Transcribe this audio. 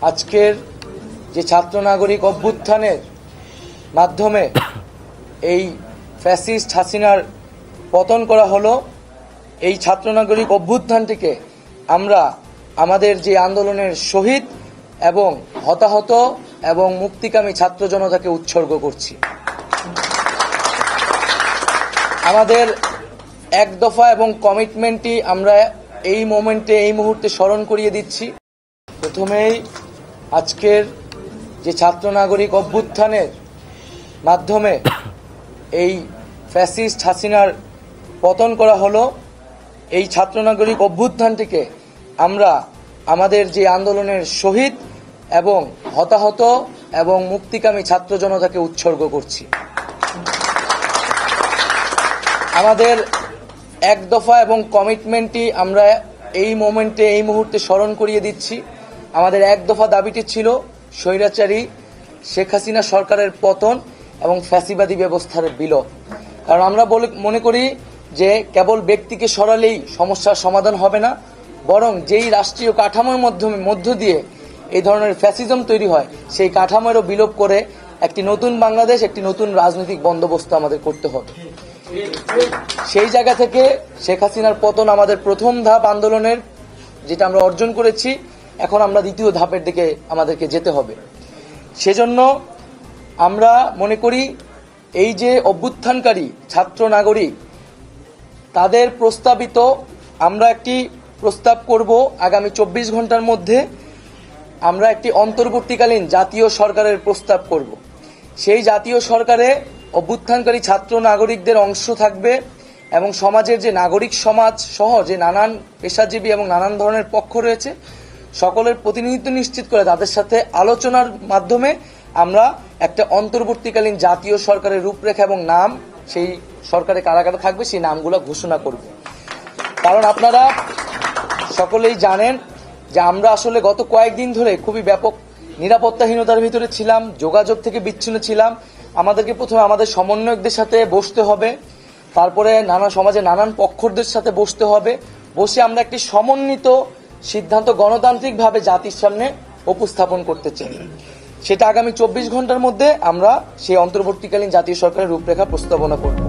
আজকের যে ছাত্র নাগরিক অভ্যুত্থানের মাধ্যমে এই ফ্যাসিস্ট হাসিনার পতন করা হলো, এই ছাত্র নাগরিক অভ্যুত্থানটিকে আমরা আমাদের যে আন্দোলনের শহীদ এবং হতাহত এবং মুক্তিকামী ছাত্র জনতাকে উৎসর্গ করছি। আমাদের এক দফা এবং কমিটমেন্টটি আমরা এই মুহূর্তে স্মরণ করিয়ে দিচ্ছি। প্রথমেই আজকের যে ছাত্র নাগরিক অভ্যুত্থানের মাধ্যমে এই ফ্যাসিস্ট হাসিনার পতন করা হলো, এই ছাত্র নাগরিক অভ্যুত্থানটিকে আমরা আমাদের যে আন্দোলনের শহীদ এবং হতাহত এবং মুক্তিকামী ছাত্র জনতাকে উৎসর্গ করছি। আমাদের এক দফা এবং কমিটমেন্টটি আমরা এই মুহূর্তে স্মরণ করিয়ে দিচ্ছি। আমাদের এক দফা দাবিটি ছিল স্বৈরাচারী শেখ হাসিনা সরকারের পতন এবং ফ্যাসিবাদী ব্যবস্থার বিলোপ। কারণ আমরা মনে করি যে কেবল ব্যক্তিকে সরালেই সমস্যার সমাধান হবে না, বরং যেই রাষ্ট্রীয় কাঠামোর মধ্য দিয়ে এই ধরনের ফ্যাসিজম তৈরি হয়, সেই কাঠামোরও বিলোপ করে একটি নতুন বাংলাদেশ, একটি নতুন রাজনৈতিক বন্দোবস্ত আমাদের করতে হবে। সেই জায়গা থেকে শেখ হাসিনার পতন আমাদের প্রথম ধাপ আন্দোলনের, যেটা আমরা অর্জন করেছি। এখন আমরা দ্বিতীয় ধাপের দিকে আমাদেরকে যেতে হবে। সেজন্য আমরা মনে করি এই যে অভ্যুত্থানকারী ছাত্র নাগরিক, তাদের প্রস্তাবিত আমরা একটি প্রস্তাব করব আগামী 24 ঘন্টার মধ্যে। আমরা একটি অন্তর্বর্তীকালীন জাতীয় সরকারের প্রস্তাব করব। সেই জাতীয় সরকারে অভ্যুত্থানকারী ছাত্র নাগরিকদের অংশ থাকবে এবং সমাজের যে নাগরিক সমাজ সহ যে নানান পেশাজীবী এবং নানান ধরনের পক্ষ রয়েছে, সকলের প্রতিনিধিত্ব নিশ্চিত করে তাদের সাথে আলোচনার মাধ্যমে আমরা একটা অন্তর্বর্তীকালীন জাতীয় সরকারের রূপরেখা এবং নাম, সেই সরকারে কারা কারা থাকবে সেই নামগুলো ঘোষণা করব। কারণ আপনারা সকলেই জানেন যে আমরা আসলে গত কয়েকদিন ধরে খুবই ব্যাপক নিরাপত্তাহীনতার ভিতরে ছিলাম, যোগাযোগ থেকে বিচ্ছিন্ন ছিলাম। আমাদেরকে প্রথমে আমাদের সমন্বয়কদের সাথে বসতে হবে, তারপরে সমাজে নানান পক্ষদের সাথে বসতে হবে। বসে আমরা একটি সমন্বিত সিদ্ধান্ত গণতান্ত্রিকভাবে জাতির সামনে উপস্থাপন করতে চাই। সেটা আগামী 24 ঘন্টার মধ্যে আমরা সেই অন্তর্বর্তীকালীন জাতীয় সরকারের রূপরেখা প্রস্তাবনা করব।